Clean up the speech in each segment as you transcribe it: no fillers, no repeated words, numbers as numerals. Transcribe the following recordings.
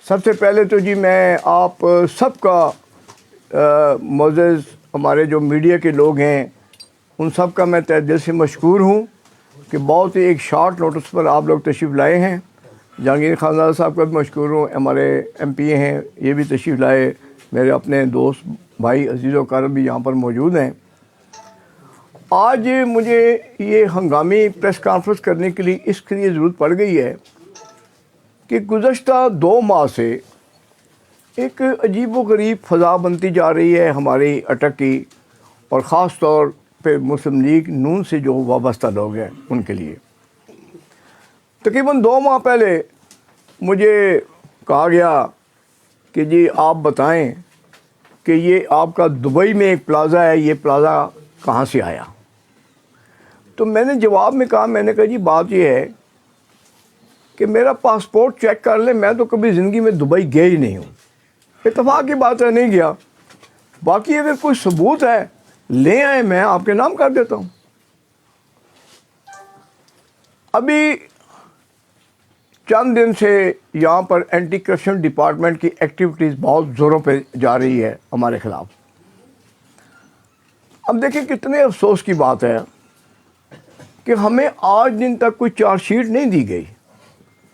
سب سے پہلے تو جی میں آپ سب کا معزز ہمارے جو میڈیا کے لوگ ہیں ان سب کا میں تہ دل سے مشکور ہوں کہ بہت ہی ایک شارٹ نوٹس پر آپ لوگ تشریف لائے ہیں. جہانگیر خانزادہ صاحب کا بھی مشکور ہوں, ہمارے ایم پی ہیں یہ بھی تشریف لائے, میرے اپنے دوست بھائی عزیز و کرم بھی یہاں پر موجود ہیں. آج مجھے یہ ہنگامی پریس کانفرنس کرنے کے لیے اس کے لیے ضرورت پڑ گئی ہے کہ گزشتہ 2 ماہ سے ایک عجیب و غریب فضا بنتی جا رہی ہے ہماری اٹک کی, اور خاص طور پہ مسلم لیگ نون سے جو وابستہ لوگ ہیں ان کے لیے. تقریباً 2 ماہ پہلے مجھے کہا گیا کہ جی آپ بتائیں کہ یہ آپ کا دبئی میں ایک پلازا ہے, یہ پلازا کہاں سے آیا؟ تو میں نے جواب میں کہا جی بات یہ ہے کہ میرا پاسپورٹ چیک کر لیں, میں تو کبھی زندگی میں دبئی گیا ہی نہیں ہوں. اتفاق کی بات ہے, نہیں گیا. باقی اگر کوئی ثبوت ہے لے آئیں, میں آپ کے نام کر دیتا ہوں. ابھی چند دن سے یہاں پر اینٹی کرپشن ڈپارٹمنٹ کی ایکٹیویٹیز بہت زوروں پہ جا رہی ہے ہمارے خلاف. اب دیکھیں کتنے افسوس کی بات ہے کہ ہمیں آج دن تک کوئی چارج شیٹ نہیں دی گئی.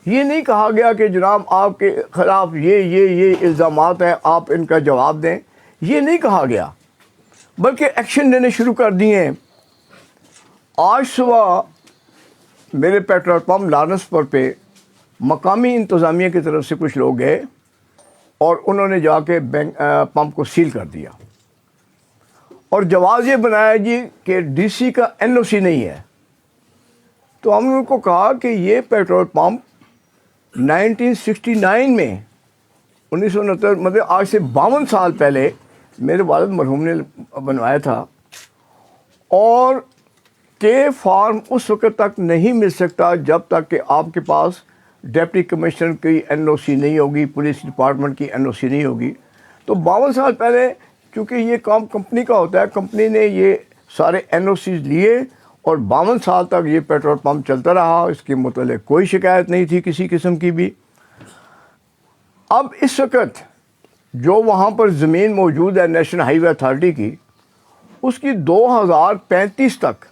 یہ نہیں کہا گیا کہ جناب آپ کے خلاف یہ الزامات ہیں, آپ ان کا جواب دیں. یہ نہیں کہا گیا, بلکہ ایکشن لینے شروع کر دیے ہیں. آج صبح میرے پیٹرول پمپ لارنسپور پہ مقامی انتظامیہ کی طرف سے کچھ لوگ گئے اور انہوں نے جا کے پمپ کو سیل کر دیا, اور جواز یہ بنایا جی کہ ڈی سی کا NOC نہیں ہے. تو ہم نے ان کو کہا کہ یہ پیٹرول پمپ 1969 میں 1969 مطلب آج سے 52 سال پہلے میرے والد مرحوم نے بنوایا تھا, اور کہ فارم اس وقت تک نہیں مل سکتا جب تک کہ آپ کے پاس ڈپٹی کمشنر کی NOC نہیں ہوگی, پولیس ڈپارٹمنٹ کی NOC نہیں ہوگی. تو 52 سال پہلے چونکہ یہ کام کمپنی کا ہوتا ہے, کمپنی نے یہ سارے NOCs لیے اور 52 سال تک یہ پیٹرول پمپ چلتا رہا. اس کے متعلق کوئی شکایت نہیں تھی کسی قسم کی بھی. اب اس وقت جو وہاں پر زمین موجود ہے نیشنل ہائی وے اتھارٹی کی, اس کی 2035 تک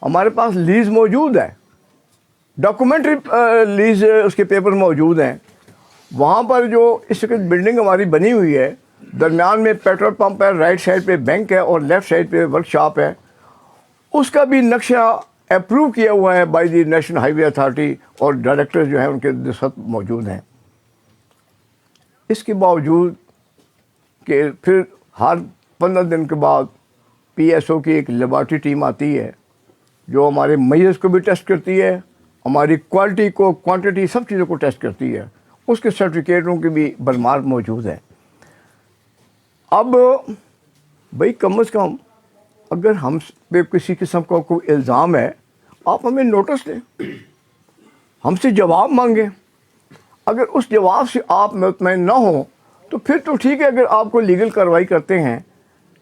ہمارے پاس لیز موجود ہے, ڈاکومنٹری لیز اس کے پیپر موجود ہیں. وہاں پر جو اس وقت بلڈنگ ہماری بنی ہوئی ہے, درمیان میں پیٹرول پمپ ہے, رائٹ سائڈ پہ بینک ہے اور لیفٹ سائڈ پہ ورک شاپ ہے. اس کا بھی نقشہ اپروو کیا ہوا ہے by the national high way authority, اور ڈائریکٹر جو ہیں ان کے دستخط موجود ہیں. اس کے باوجود کہ پھر ہر 15 دن کے بعد PSO کی ایک لیبارٹری ٹیم آتی ہے جو ہمارے میز کو بھی ٹیسٹ کرتی ہے, ہماری کوالٹی کو, کوانٹٹی, سب چیزوں کو ٹیسٹ کرتی ہے. اس کے سرٹیفکیٹوں کی بھی بھرمار موجود ہے. اب بھائی کم از کم اگر ہم پہ کسی قسم کا کوئی الزام ہے آپ ہمیں نوٹس دیں, ہم سے جواب مانگیں. اگر اس جواب سے آپ مطمئن نہ ہوں تو پھر تو ٹھیک ہے, اگر آپ کو لیگل کارروائی کرتے ہیں.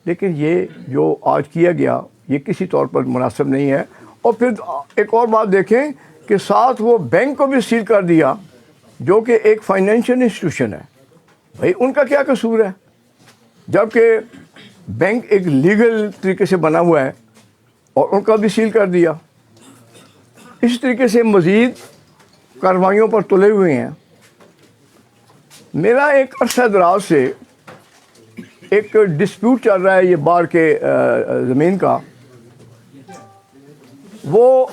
لیکن یہ جو آج کیا گیا یہ کسی طور پر مناسب نہیں ہے. اور پھر ایک اور بات دیکھیں کہ ساتھ وہ بینک کو بھی سیل کر دیا جو کہ ایک فائنینشیل انسٹیٹیوشن ہے. بھائی ان کا کیا قصور ہے جبکہ بینک ایک لیگل طریقے سے بنا ہوا ہے, اور ان کا بھی سیل کر دیا. اس طریقے سے مزید کارروائیوں پر تلے ہوئے ہیں. میرا ایک عرصہ دراز سے ایک ڈسپیوٹ چل رہا ہے یہ بار کے زمین کا. وہ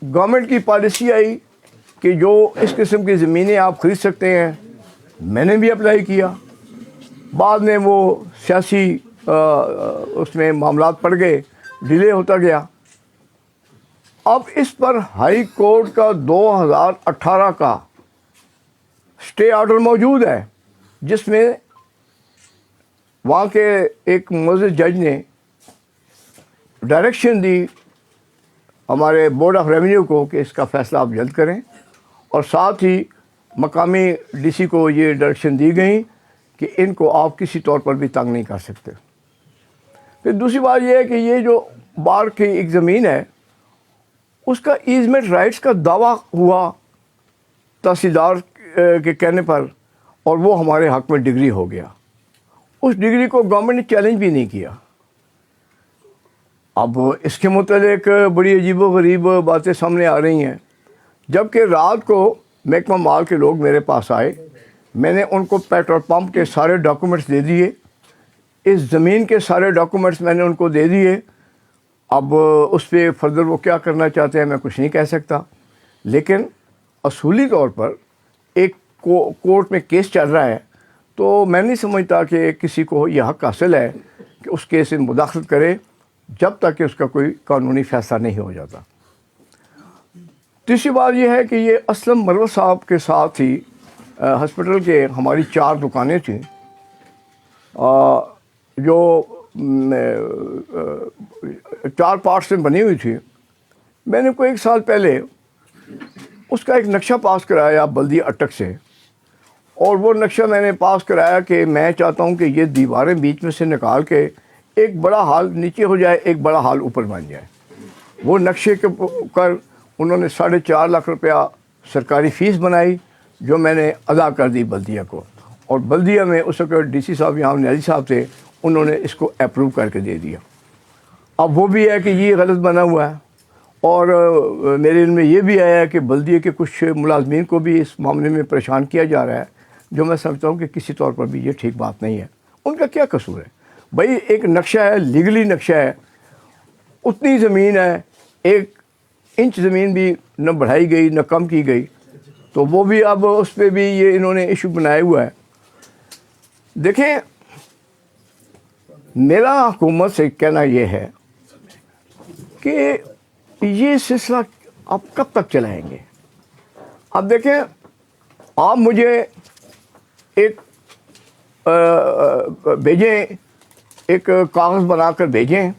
گورنمنٹ کی پالیسی آئی کہ جو اس قسم کی زمینیں آپ خرید سکتے ہیں, میں نے بھی اپلائی کیا. بعد میں وہ سیاسی اس میں معاملات پڑ گئے, ڈیلے ہوتا گیا. اب اس پر ہائی کورٹ کا 2018 کا اسٹے آرڈر موجود ہے جس میں وہاں کے ایک معزز جج نے ڈائریکشن دی ہمارے بورڈ آف ریونیو کو کہ اس کا فیصلہ آپ جلد کریں, اور ساتھ ہی مقامی DC کو یہ ڈائریکشن دی گئی کہ ان کو آپ کسی طور پر بھی تنگ نہیں کر سکتے. پھر دوسری بات یہ ہے کہ یہ جو بار کی ایک زمین ہے اس کا ایزمنٹ رائٹس کا دعویٰ ہوا تحصیلدار کے کہنے پر اور وہ ہمارے حق میں ڈگری ہو گیا. اس ڈگری کو گورنمنٹ نے چیلنج بھی نہیں کیا. اب اس کے متعلق بڑی عجیب و غریب باتیں سامنے آ رہی ہیں. جبکہ رات کو محکمہ مال کے لوگ میرے پاس آئے, میں نے ان کو پیٹرول پمپ کے سارے ڈاکومنٹس دے دیے, اس زمین کے سارے ڈاکومنٹس میں نے ان کو دے دیے. اب اس پہ فردر وہ کیا کرنا چاہتے ہیں میں کچھ نہیں کہہ سکتا, لیکن اصولی طور پر ایک کورٹ میں کیس چل رہا ہے, تو میں نہیں سمجھتا کہ کسی کو یہ حق حاصل ہے کہ اس کیس میں مداخلت کرے جب تک کہ اس کا کوئی قانونی فیصلہ نہیں ہو جاتا. تیسری بات یہ ہے کہ یہ اسلم مروت صاحب کے ساتھ ہی ہسپتال کے ہماری 4 دکانیں تھیں جو 4 پارٹس میں بنی ہوئی تھی. میں نے کوئی 1 سال پہلے اس کا ایک نقشہ پاس کرایا بلدیہ اٹک سے, اور وہ نقشہ میں نے پاس کرایا کہ میں چاہتا ہوں کہ یہ دیواریں بیچ میں سے نکال کے ایک بڑا ہال نیچے ہو جائے, ایک بڑا ہال اوپر بن جائے. وہ نقشے کے اوپر انہوں نے 4.5 لاکھ روپیہ سرکاری فیس بنائی جو میں نے ادا کر دی بلدیہ کو, اور بلدیہ میں اس وقت ڈی سی صاحب یہاں نیازی صاحب تھے, انہوں نے اس کو اپروو کر کے دے دیا. اب وہ بھی ہے کہ یہ غلط بنا ہوا ہے, اور میرے علم میں یہ بھی آیا ہے کہ بلدیہ کے کچھ ملازمین کو بھی اس معاملے میں پریشان کیا جا رہا ہے, جو میں سمجھتا ہوں کہ کسی طور پر بھی یہ ٹھیک بات نہیں ہے. ان کا کیا قصور ہے بھائی؟ ایک نقشہ ہے, لیگلی نقشہ ہے, اتنی زمین ہے, 1 انچ زمین بھی نہ بڑھائی گئی نہ کم کی گئی, تو وہ بھی اب اس پہ بھی یہ انہوں نے ایشو بنایا ہوا ہے. دیکھیں, میرا حکومت سے کہنا یہ ہے کہ یہ سلسلہ آپ کب تک چلائیں گے؟ اب دیکھیں, آپ مجھے ایک بھیجیں, ایک کاغذ بنا کر بھیجیں,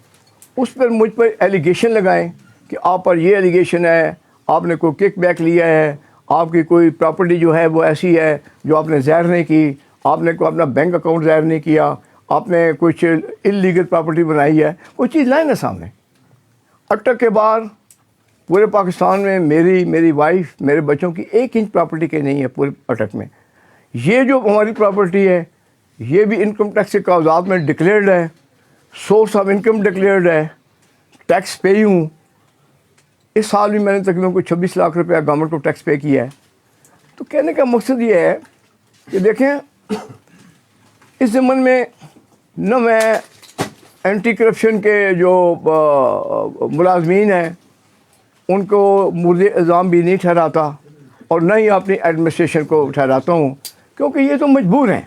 اس پر مجھ پر ایلیگیشن لگائیں کہ آپ پر یہ ایلیگیشن ہے, آپ نے کوئی کک بیک لیا ہے, آپ کی کوئی پراپرٹی جو ہے وہ ایسی ہے جو آپ نے ظاہر نہیں کی, آپ نے کوئی اپنا بینک اکاؤنٹ ظاہر نہیں کیا, آپ نے کچھ انلیگل پراپرٹی بنائی ہے, کوئی چیز لائیں نا سامنے. اٹک کے بعد پورے پاکستان میں میری وائف, میرے بچوں کی 1 انچ پراپرٹی کے نہیں ہے پورے اٹک میں. یہ جو ہماری پراپرٹی ہے یہ بھی انکم ٹیکس کے کاغذات میں ڈکلیئرڈ ہے, سورس آف انکم ڈکلیئرڈ ہے, ٹیکس پے ہوں. اس سال بھی میں نے تقریباً کوئی 26 لاکھ روپیہ گورنمنٹ کو ٹیکس پے کیا ہے. تو کہنے کا مقصد یہ ہے کہ دیکھیں, اس ضمن میں نہ میں اینٹی کرپشن کے جو ملازمین ہیں ان کو مورد الزام بھی نہیں ٹھہراتا, اور نہ ہی اپنی ایڈمنسٹریشن کو ٹھہراتا ہوں, کیونکہ یہ تو مجبور ہیں.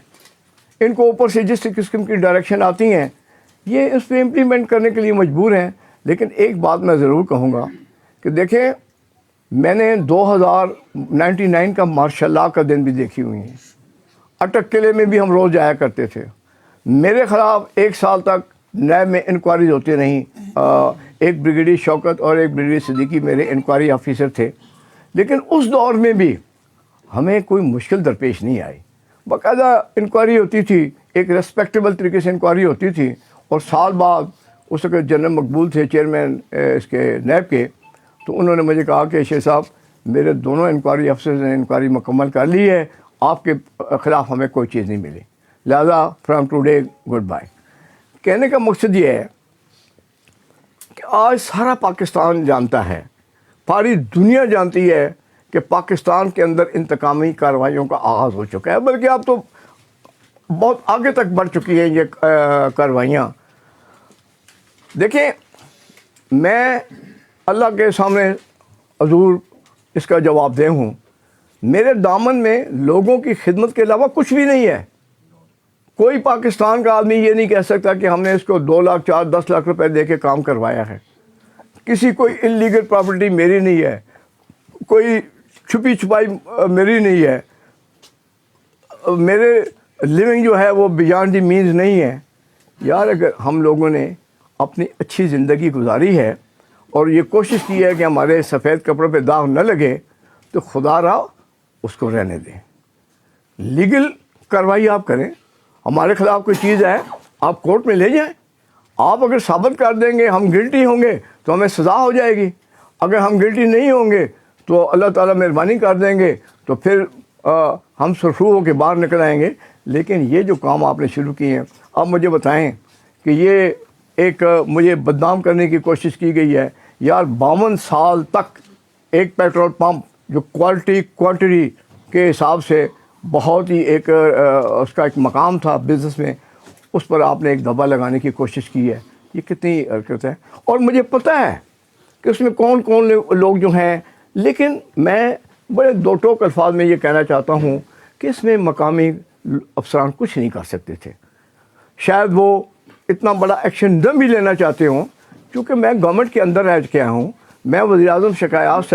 ان کو اوپر سے جس قسم کی ڈائریکشن آتی ہیں یہ اس پہ امپلیمنٹ کرنے کے لیے مجبور ہیں. لیکن ایک بات میں ضرور کہوں گا کہ دیکھیں, میں نے 2099 کا مارشل لاء کا دن بھی دیکھی ہوئی ہیں. اٹک قلعے میں بھی ہم روز جایا کرتے تھے. میرے خلاف 1 سال تک نیب میں انکوائریز ہوتی رہیں. ایک بریگیڈیئر شوکت اور ایک بریگیڈیئر صدیقی میرے انکوائری آفیسر تھے, لیکن اس دور میں بھی ہمیں کوئی مشکل درپیش نہیں آئی. باقاعدہ انکوائری ہوتی تھی, ایک ریسپیکٹیبل طریقے سے انکوائری ہوتی تھی, اور سال بعد اس وقت جنرل مقبول تھے چیئرمین اس کے نیب کے, تو انہوں نے مجھے کہا کہ شیخ صاحب میرے دونوں انکوائری افسرز نے انکوائری مکمل کر لی ہے, آپ کے خلاف ہمیں کوئی چیز نہیں ملی, لہذا فرام ٹوڈے گڈ بائے. کہنے کا مقصد یہ ہے کہ آج سارا پاکستان جانتا ہے, ساری دنیا جانتی ہے کہ پاکستان کے اندر انتقامی کارروائیوں کا آغاز ہو چکا ہے, بلکہ اب تو بہت آگے تک بڑھ چکی ہیں یہ کارروائیاں. دیکھیں, میں اللہ کے سامنے حضور اس کا جواب دہ ہوں, میرے دامن میں لوگوں کی خدمت کے علاوہ کچھ بھی نہیں ہے. کوئی پاکستان کا آدمی یہ نہیں کہہ سکتا کہ ہم نے اس کو 2 لاکھ 4 10 لاکھ روپے دے کے کام کروایا ہے. کسی کوئی انلیگل پراپرٹی میری نہیں ہے, کوئی چھپی چھپائی میری نہیں ہے, میرے لیونگ جو ہے وہ بیانڈ دی مینز نہیں ہے. یار اگر ہم لوگوں نے اپنی اچھی زندگی گزاری ہے اور یہ کوشش کی ہے کہ ہمارے سفید کپڑوں پہ داغ نہ لگے, تو خدا را اس کو رہنے دیں. لیگل کارروائی آپ کریں, ہمارے خلاف کوئی چیز ہے آپ کورٹ میں لے جائیں, آپ اگر ثابت کر دیں گے ہم گلٹی ہوں گے تو ہمیں سزا ہو جائے گی, اگر ہم گلٹی نہیں ہوں گے تو اللہ تعالیٰ مہربانی کر دیں گے, تو پھر ہم سرخرو ہو کے باہر نکل آئیں گے. لیکن یہ جو کام آپ نے شروع کیے ہیں، اب مجھے بتائیں کہ یہ ایک مجھے بدنام کرنے کی کوشش کی گئی ہے. یار 52 سال تک ایک پیٹرول پمپ جو کوانٹٹی کے حساب سے بہت ہی ایک اس کا ایک مقام تھا بزنس میں، اس پر آپ نے ایک دھبا لگانے کی کوشش کی ہے. یہ کتنی حرکت ہے. اور مجھے پتہ ہے کہ اس میں کون کون لوگ جو ہیں، لیکن میں بڑے دو ٹوک الفاظ میں یہ کہنا چاہتا ہوں کہ اس میں مقامی افسران کچھ نہیں کر سکتے تھے. شاید وہ اتنا بڑا ایکشن نہ بھی لینا چاہتے ہوں، کیونکہ میں گورنمنٹ کے اندر رہ کے آیا ہوں. میں وزیر اعظم شکایات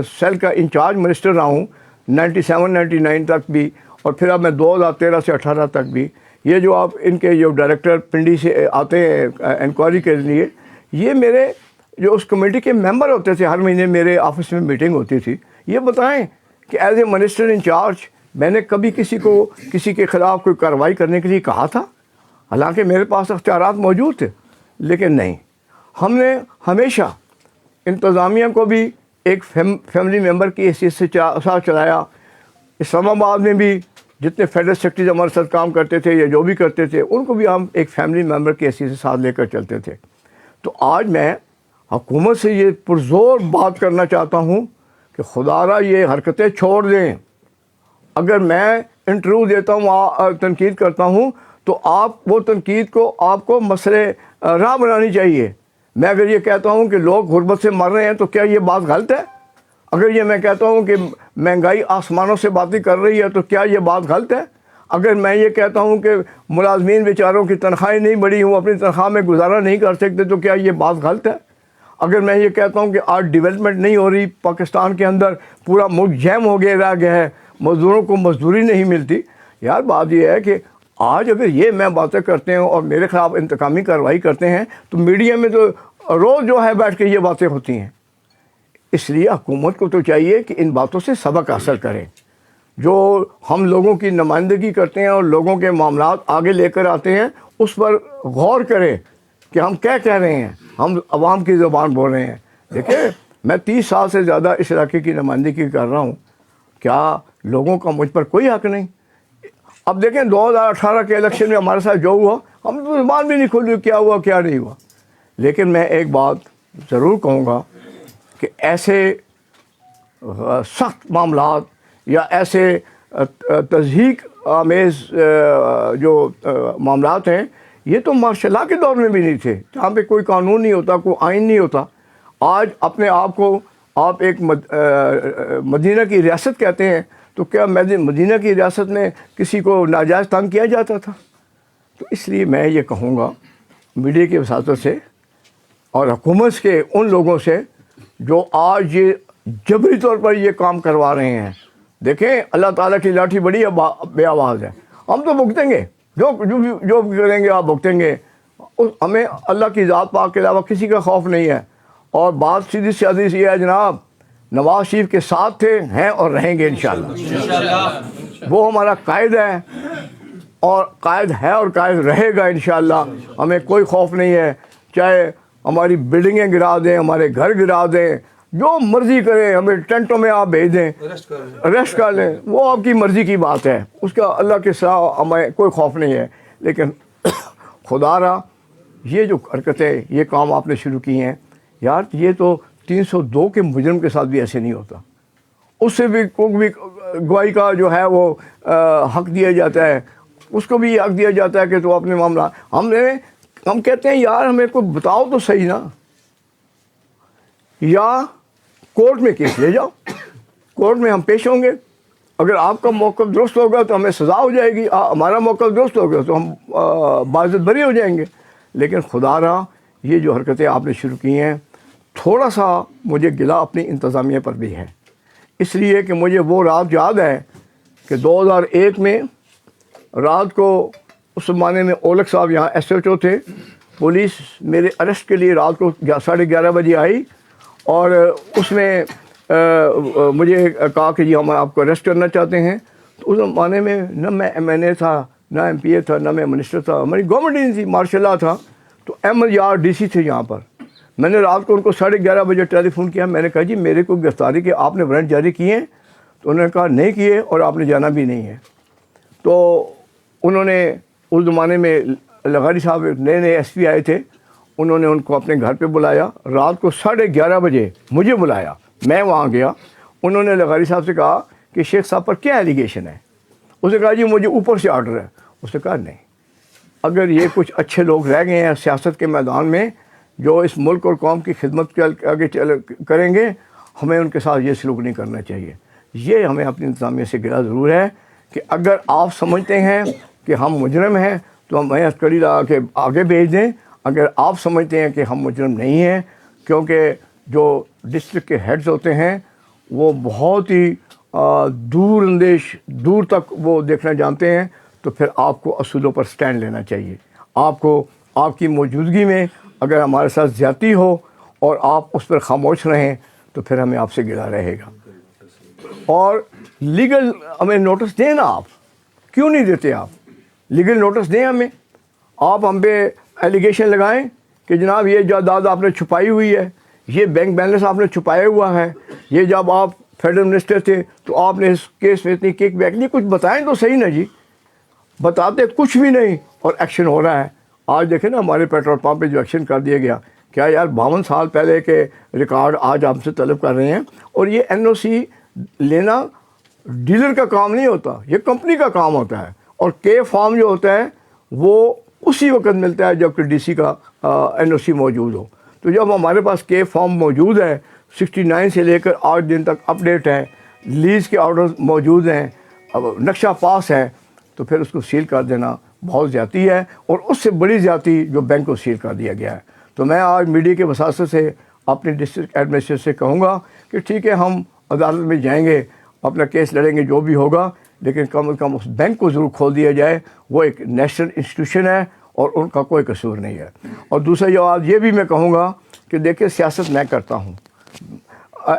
سیل کا انچارج منسٹر رہا ہوں 97-99 تک بھی، اور پھر اب میں 2013 سے 18 تک بھی. یہ جو آپ ان کے جو ڈائریکٹر پنڈی سے آتے ہیں انکوائری کے لیے، یہ میرے جو اس کمیٹی کے ممبر ہوتے تھے، ہر مہینے میرے آفس میں میٹنگ ہوتی تھی. یہ بتائیں کہ ایز اے منسٹر انچارج میں نے کبھی کسی کے خلاف کوئی کارروائی کرنے کے لیے کہا تھا؟ حالانکہ میرے پاس اختیارات موجود تھے، لیکن نہیں. ہم نے ہمیشہ انتظامیہ کو بھی ایک فیملی ممبر کی حیثیت سے ساتھ چلایا. اسلام آباد میں بھی جتنے فیڈرل سیکرٹریز ہمارے ساتھ کام کرتے تھے یا جو بھی کرتے تھے، ان کو بھی ہم ایک فیملی ممبر کی حیثیت سے ساتھ لے کر چلتے تھے. تو آج میں حکومت سے یہ پرزور بات کرنا چاہتا ہوں کہ خدا را یہ حرکتیں چھوڑ دیں. اگر میں انٹرویو دیتا ہوں، تنقید کرتا ہوں، تو آپ وہ تنقید کو آپ کو مسئلے راہ بنانی چاہیے. میں اگر یہ کہتا ہوں کہ لوگ غربت سے مر رہے ہیں، تو کیا یہ بات غلط ہے؟ اگر یہ میں کہتا ہوں کہ مہنگائی آسمانوں سے باتیں کر رہی ہے، تو کیا یہ بات غلط ہے؟ اگر میں یہ کہتا ہوں کہ ملازمین بیچاروں کی تنخواہیں نہیں بڑھی ہوں، اپنی تنخواہ میں گزارا نہیں کر سکتے، تو کیا یہ بات غلط ہے؟ اگر میں یہ کہتا ہوں کہ آج ڈیولپمنٹ نہیں ہو رہی پاکستان کے اندر، پورا ملک جیم ہو رہ گیا ہے، مزدوروں کو مزدوری نہیں ملتی، یار بات یہ ہے کہ آج اگر یہ میں باتیں کرتے ہیں اور میرے خلاف انتقامی کارروائی کرتے ہیں، تو میڈیا میں تو روز جو ہے بیٹھ کے یہ باتیں ہوتی ہیں. اس لیے حکومت کو تو چاہیے کہ ان باتوں سے سبق حاصل کریں. جو ہم لوگوں کی نمائندگی کرتے ہیں اور لوگوں کے معاملات آگے لے کر آتے ہیں، اس پر غور کریں کہ ہم کیا کہہ رہے ہیں. ہم عوام کی زبان بول رہے ہیں. دیکھیں، میں 30 سال سے زیادہ اس علاقے کی نمائندگی کر رہا ہوں. کیا لوگوں کا مجھ پر کوئی حق نہیں؟ اب دیکھیں 2018 کے الیکشن میں ہمارے ساتھ جو ہوا، ہم تو زبان بھی نہیں کھولی کیا ہوا کیا نہیں ہوا. لیکن میں ایک بات ضرور کہوں گا کہ ایسے سخت معاملات یا ایسے تضحیک آمیز جو معاملات ہیں، یہ تو مارشل لا کے دور میں بھی نہیں تھے، جہاں پہ کوئی قانون نہیں ہوتا، کوئی آئین نہیں ہوتا. آج اپنے آپ کو آپ ایک مدینہ کی ریاست کہتے ہیں، تو کیا مدینہ کی ریاست میں کسی کو ناجائز تنگ کیا جاتا تھا؟ تو اس لیے میں یہ کہوں گا میڈیا کی وساطت سے اور حکومت کے ان لوگوں سے جو آج یہ جبری طور پر یہ کام کروا رہے ہیں. دیکھیں، اللہ تعالیٰ کی لاٹھی بڑی بے آواز ہے. ہم تو بھگتیں گے، جو کریں گے آپ بھگتیں گے. ہمیں اللہ کی ذات پاک کے علاوہ کسی کا خوف نہیں ہے. اور بات سیدھی سادھی سی ہے جناب، نواز شریف کے ساتھ تھے، ہیں اور رہیں گے انشاءاللہ. وہ ہمارا قائد ہے، اور قائد ہے اور قائد رہے گا انشاءاللہ. ہمیں کوئی خوف نہیں ہے، چاہے ہماری بلڈنگیں گرا دیں، ہمارے گھر گرا دیں، جو مرضی کریں، ہمیں ٹینٹوں میں آپ بھیج دیں، ریسٹ کر لیں، وہ آپ کی مرضی کی بات ہے. اس کا اللہ کے ساتھ ہمیں کوئی خوف نہیں ہے. لیکن خدا را یہ جو حرکتیں، یہ کام آپ نے شروع کی ہیں، یار یہ تو 302 کے مجرم کے ساتھ بھی ایسے نہیں ہوتا. اس سے بھی گواہی کا جو ہے وہ حق دیا جاتا ہے، اس کو بھی حق دیا جاتا ہے کہ تو اپنے معاملہ ہم کہتے ہیں یار ہمیں کو بتاؤ تو صحیح نا، یا کورٹ میں کیس لے جاؤ، کورٹ میں ہم پیش ہوں گے. اگر آپ کا موقف درست ہوگا تو ہمیں سزا ہو جائے گی، ہمارا موقف درست ہوگا تو ہم باعزت بری ہو جائیں گے. لیکن خدا را یہ جو حرکتیں آپ نے شروع کی ہیں، تھوڑا سا مجھے گلا اپنی انتظامیہ پر بھی ہے. اس لیے کہ مجھے وہ رات یاد ہے کہ 2001 میں رات کو، اس زمانے میں اولک صاحب یہاں ایس ایچ او تھے، پولیس میرے اریسٹ کے لیے رات کو 11:30 بجے آئی، اور اس میں مجھے کہا کہ جی ہم آپ کو اریسٹ کرنا چاہتے ہیں. تو اس زمانے میں نہ میں MNA تھا، نہ MPA تھا، نہ میں منسٹر تھا، ہماری گورنمنٹ ہی نہیں تھی، مارشل لا تھا. تو احمد یار DC تھے یہاں پر. میں نے رات کو ان کو 11:30 بجے ٹیلی فون کیا. میں نے کہا جی میرے کو گرفتاری کے آپ نے وارنٹ جاری کیے ہیں، تو انہوں نے کہا نہیں کیے اور آپ نے جانا بھی نہیں ہے. تو انہوں نے اس زمانے میں لغاری صاحب نئے نئے ایس پی آئے تھے, انہوں نے ان کو اپنے گھر پہ بلایا, رات کو 11:30 بجے مجھے بلایا, میں وہاں گیا. انہوں نے لغاری صاحب سے کہا کہ شیخ صاحب پر کیا ایلیگیشن ہے؟ اس نے کہا جی مجھے اوپر سے آرڈر ہے. اس نے کہا نہیں, اگر یہ کچھ اچھے لوگ رہ گئے ہیں سیاست کے میدان میں جو اس ملک اور قوم کی خدمت کے آگے کریں گے, ہمیں ان کے ساتھ یہ سلوک نہیں کرنا چاہیے. یہ ہمیں اپنی انتظامیہ سے گلا ضرور ہے کہ اگر آپ سمجھتے ہیں کہ ہم مجرم ہیں تو ہمیں ہتھکڑی لگا کے آگے بھیج دیں. اگر آپ سمجھتے ہیں کہ ہم مجرم نہیں ہیں, کیونکہ جو ڈسٹرکٹ کے ہیڈز ہوتے ہیں وہ بہت ہی دور اندیش دور تک وہ دیکھنا جانتے ہیں, تو پھر آپ کو اصولوں پر سٹینڈ لینا چاہیے. آپ کو آپ کی موجودگی میں اگر ہمارے ساتھ زیادتی ہو اور آپ اس پر خاموش رہیں تو پھر ہمیں آپ سے گلا رہے گا. اور لیگل ہمیں نوٹس دیں نا, آپ کیوں نہیں دیتے؟ آپ لیگل نوٹس دیں ہمیں. آپ ہم پہ ایلیگیشن لگائیں کہ جناب یہ جائیداد آپ نے چھپائی ہوئی ہے, یہ بینک بیلنس آپ نے چھپایا ہوا ہے, یہ جب آپ فیڈرل منسٹر تھے تو آپ نے اس کیس میں اتنی کک بیک نہیں. کچھ بتائیں تو صحیح نا جی. بتاتے کچھ بھی نہیں اور ایکشن ہو رہا ہے. آج دیکھیں نا ہمارے پیٹرول پمپ پہ جو ایکشن کر دیا گیا, کیا یار 52 سال پہلے کے ریکارڈ آج ہم سے طلب کر رہے ہیں. اور یہ NOC لینا ڈیلر کا کام نہیں ہوتا, یہ کمپنی کا کام ہوتا ہے. اور کے فارم جو ہوتا ہے وہ اسی وقت ملتا ہے جب کہ DC کا NOC موجود ہو. تو جب ہمارے پاس کے فارم موجود ہے 69 سے لے کر 8 دن تک اپڈیٹ ہے, لیز کے آرڈر موجود ہیں, نقشہ پاس ہے, تو پھر اس کو سیل کر دینا بہت زیادتی ہے. اور اس سے بڑی زیادتی جو بینک کو سیل کر دیا گیا ہے. تو میں آج میڈیا کے وساطت سے اپنے ڈسٹرکٹ ایڈمنسٹریٹر سے کہوں گا کہ ٹھیک ہے ہم عدالت میں جائیں گے, اپنا کیس لڑیں گے, جو بھی ہوگا, لیکن کم از کم اس بینک کو ضرور کھول دیا جائے. وہ ایک نیشنل انسٹیٹیوشن ہے اور ان کا کوئی قصور نہیں ہے. اور دوسرا جواب یہ بھی میں کہوں گا کہ دیکھیں سیاست میں کرتا ہوں,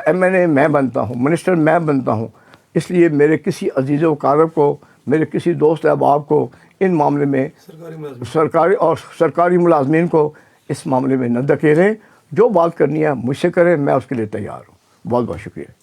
MNA میں بنتا ہوں, منسٹر میں بنتا ہوں, اس لیے میرے کسی عزیز و اقارب کو, میرے کسی دوست احباب کو ان معاملے میں سرکاری ملازمین کو اس معاملے میں نہ دھکیلیں. جو بات کرنی ہے مجھ سے کریں, میں اس کے لیے تیار ہوں. بہت بہت شکریہ.